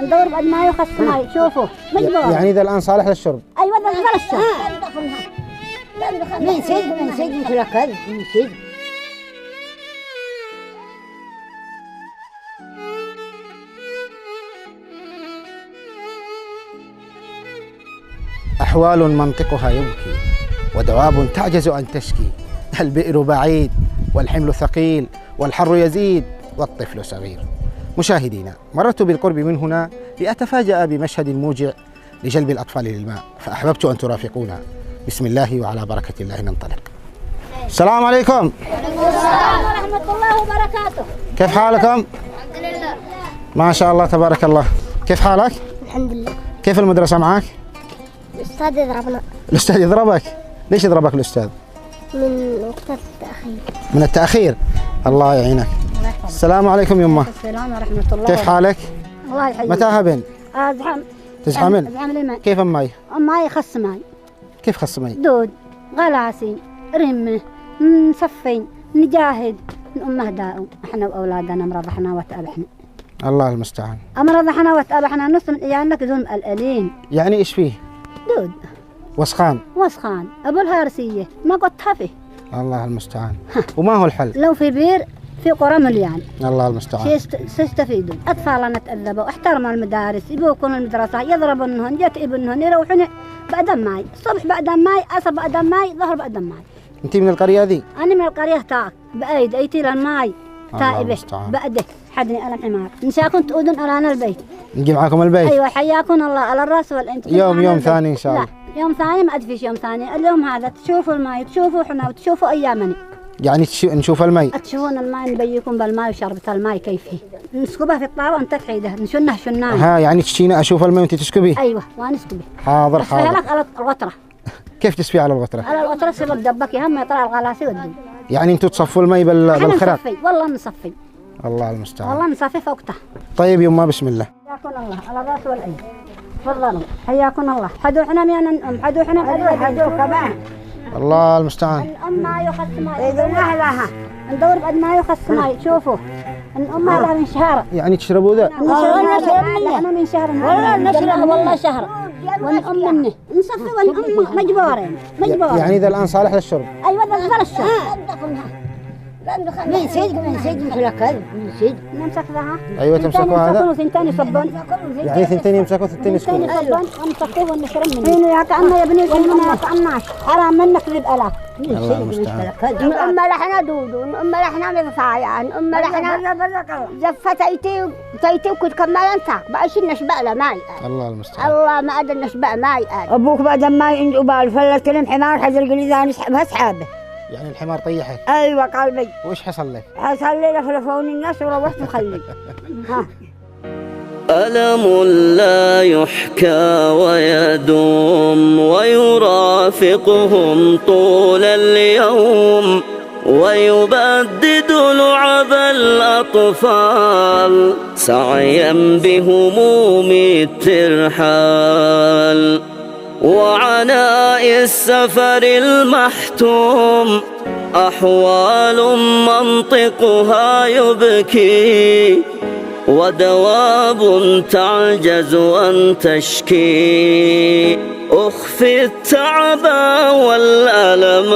ندور بعد ما يخص ماي شوفوا مجبور. يعني إذا الآن صالح للشرب. أيوة ذا الشرب. من سجن كل كذا من سجن. أحوال منطقها يبكي ودواب تعجز أن تشكي. البئر بعيد والحمل ثقيل والحر يزيد والطفل صغير. مشاهدينا، مررت بالقرب من هنا لأتفاجأ بمشهد موجع لجلب الأطفال للماء، فأحببت أن ترافقونا. بسم الله وعلى بركة الله ننطلق. السلام عليكم. السلام ورحمة الله وبركاته. كيف حالكم؟ الحمد لله. ما شاء الله تبارك الله. كيف حالك؟ الحمد لله. كيف المدرسة معك؟ الأستاذ يضربنا. الأستاذ يضربك؟ ليش يضربك الأستاذ؟ من وقت التأخير. من التأخير؟ الله يعينك. السلام عليكم يمه. السلام ورحمة الله. كيف حالك؟ الله يحييك. متى هبن؟ أزحم. تزحمن؟ أزحم الماء. كيف الماي؟ الماء خص ماي. كيف خص ماي؟ دود، غلاسي، رمه، نصفين، نجاهد، نأمه داء، احنا وأولادنا مرضحنا وتأبحنا. الله المستعان. أمرضحنا وتأبحنا نص من إيانك دون مقلقلين. يعني إيش فيه؟ دود. وسخان. وسخان، أبو الهارسية، ما قلتها فيه. الله المستعان. وما هو الحل؟ لو في بير في قرى مليان. الله المستعان. سيستفيدون. أطفالنا تأذبوا، احترموا المدارس، يبوكون المدرسة، يضربونهن، يتئبونهن، يروحون بعد ماي، الصبح بعد ماي، عصر بعد ماي، ظهر بعد ماي. أنت من القرية ذي؟ أنا من القرية تاعك، بأيد أيتي للماي، تائبة، المستعان. بأده، حدني أنا الحمار، نشاكم تؤذون أرانا البيت. نجي معاكم البيت؟ أيوة حياكم الله على الرأس والأنت. يوم ثاني إن شاء الله. لا، يوم ثاني ما أدفيش يوم ثاني، اليوم هذا تشوفوا الماي، تشوفوا حنا وتشوفوا أيامني. يعني نشوف الماء؟ تشوفون الماء نبيكم بالماء وشربة الماء كيف هي. نسكبها في الطاوة وانت تحيدها، نشنه شنان. ها يعني تشتينا أشوف الماء وأنت تسكبي؟ أيوة وأنا أسكبه. حاضر أسفيها حاضر. لك على الغطرة. كيف تسفي على الغترة؟ على الغطرة سيب الدبك هم يطلع الغلاسي والدم. يعني أنتوا تصفوا الماء احنا بالخرق؟ نصفي، والله نصفي. الله المستعان. والله نصفي فوقته. طيب يما بسم الله. حياكم الله على الراس والعين. تفضلوا حياكم الله. حدوا حنا من الأم، حدوا حنا حدوا كمان. الله المستعان. الأم ما يخص ماي. إذا ما لها ندور بعد ما يخص ماي. شوفوا الأم ما لها من شهر. يعني تشربوا ذا؟ نحن من شهر. والله نشرب والله شهر. والأم منه نصفي والأم مجبورين. يعني إذا الآن صالح للشرب؟ أيوة ذا الشرب. من سجن كل كذا من سجن. نمسك ذا. أيوة تمسكوا هذا؟ ثنتين يصبون. يعني ثنتين يمسكوا ثنتين يسكبوا؟ ثنتين يصبون ونسقيه ونشرب منه. هنا يا كأنه يا بني وهنا يا كأناش. حرام منك ذي بألاك. الله المستعان. أم لحنا دودو، أم لحنا مفايان، أم لحنا زفت تيتي وكنت كمال انت بقاش نشبع له ماي. الله المستعان. الله ما أدري نشبع ماي. أبوك بعد ما ينجو بالفلت كلم حمار حجر قليزان يسحبها سحابه. يعني الحمار طيحك؟ أيوة قلبي. وإيش حصل لك؟ حصل لي لفلفوني الناس وروحت مخلي. ها. ألم لا يحكى ويدوم ويرافقهم طول اليوم ويبدد لعب الأطفال سعيا بهموم الترحال وعناء السفر المحتوم أحوال منطقها يبكي ودواب تعجز أن تشكي أخفي التعب والألم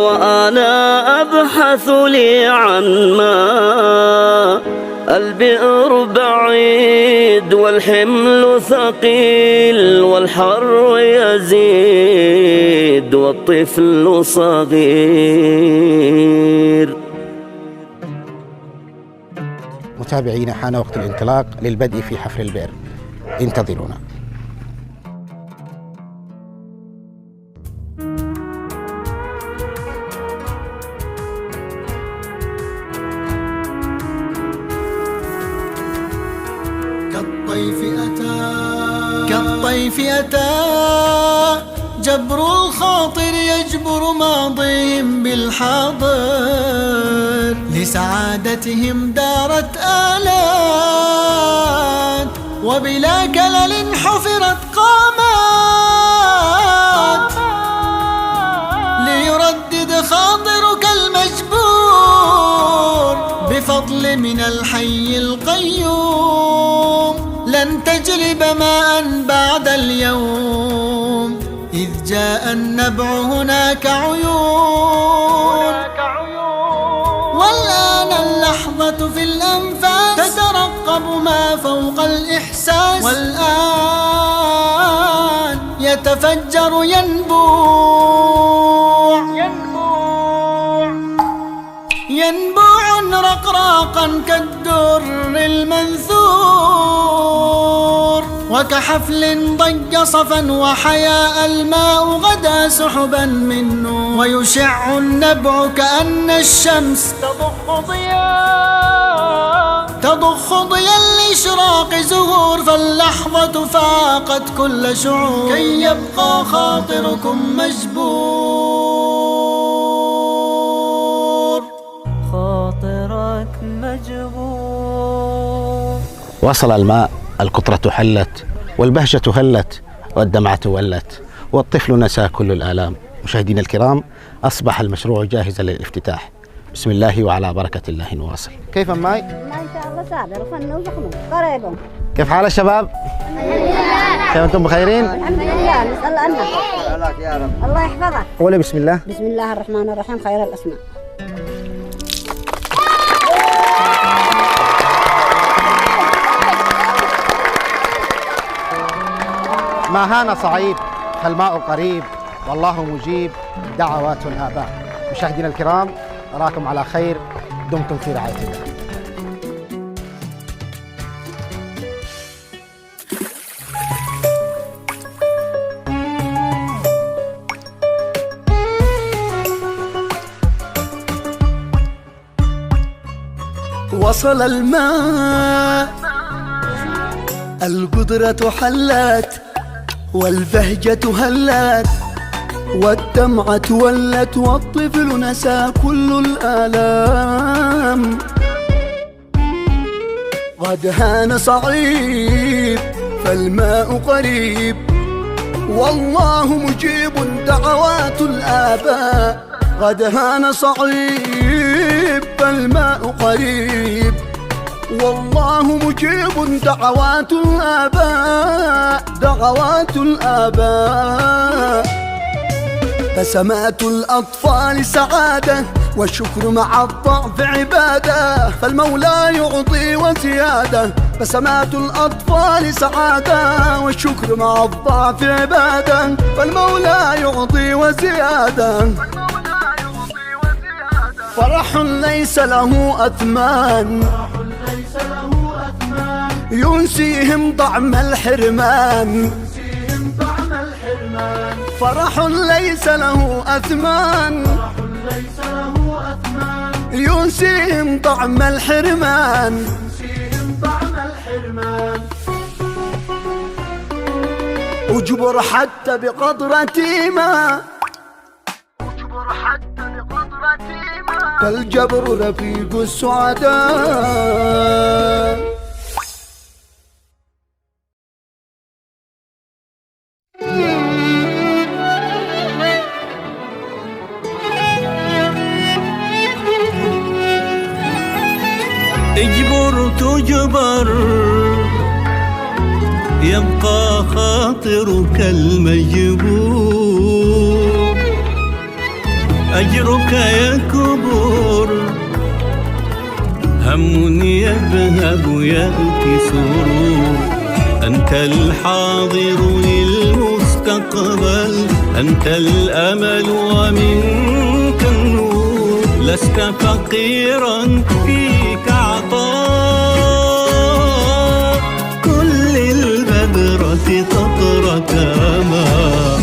وأنا أبحث لي عن ماء البئر بعيد والحمل ثقيل والحر يزيد والطفل صغير. متابعينا، حان وقت الانطلاق للبدء في حفر البئر، انتظرونا. كالطيف أتى جبر الخاطر يجبر ماضيهم بالحاضر لسعادتهم دارت آلات وبلا كلل حفرت قامات ليردد خاطرك المجبور بفضل من الحي القيوم لن تجلب ماء بعد اليوم. إذ جاء النبع هناك عيون، والآن اللحظة في الأنفاس تترقب ما فوق الإحساس، والآن يتفجر ينبوع رقراقا كالدر المنثور، وكحفل ضج صفا وحياء الماء غدا سحبا من نور، ويشع النبع كأن الشمس تضخ ضياء لإشراق زهور، فاللحظة فاقت كل شعور كي يبقى خاطركم مجبور. خاطرك مجبور. وصل الماء، القطرة حلت، والبهجة هلت، والدمعة ولت، والطفل نسى كل الآلام. مشاهدينا الكرام، أصبح المشروع جاهزا للافتتاح. بسم الله وعلى بركة الله نواصل. كيف ماي؟ ما إن شاء الله صابر وفن وزخم قريب. كيف حال الشباب؟ كيف أنتم بخيرين؟ الحمد لله، نسأل عنك يا رب. الله يحفظك. قولي بسم الله. بسم الله الرحمن الرحيم، خير الأسماء. ما هان صعيب فالماء قريب، والله مجيب دعوات الآباء. مشاهدينا الكرام، أراكم على خير، دمتم في رعاية الله. وصل الماء، القدرة حلت، والبهجة هلت، والدمعة ولت، والطفل نسى كل الآلام. قد هان صعيب فالماء قريب، والله مجيب دعوات الآباء. قد هان صعيب فالماء قريب، والله مجيب دعوات الآباء. دعوات الآباء. بسمات الأطفال سعادة، والشكر مع الضعف عبادة، فالمولى يعطي وزيادة. بسمات الأطفال سعادة، والشكر مع الضعف عبادة، فالمولى يعطي وزيادة. فرح ليس له أثمان، ينسيهم طعم الحرمان. فرح ليس له أثمان، ينسيهم طعم الحرمان. أجبر حتى بقطرة ماء، فالجبر رفيق السعداء. اجبر تجبر، يبقى خاطرك المجبور. أجرك يكبر، هم يذهب يأتي سرور. أنت الحاضر للمستقبل، أنت الأمل ومنك النور. لست فقيرا، فيك عطاء، كل البذرة تطرك ماء.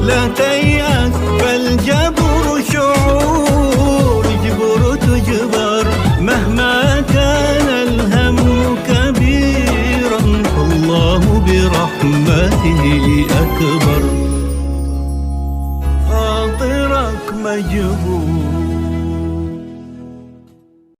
لا تيأس، فالجبر شعور. اجبر تجبر، مهما كان الهم كبيرا، فالله برحمته أكبر. خاطرك مجبور.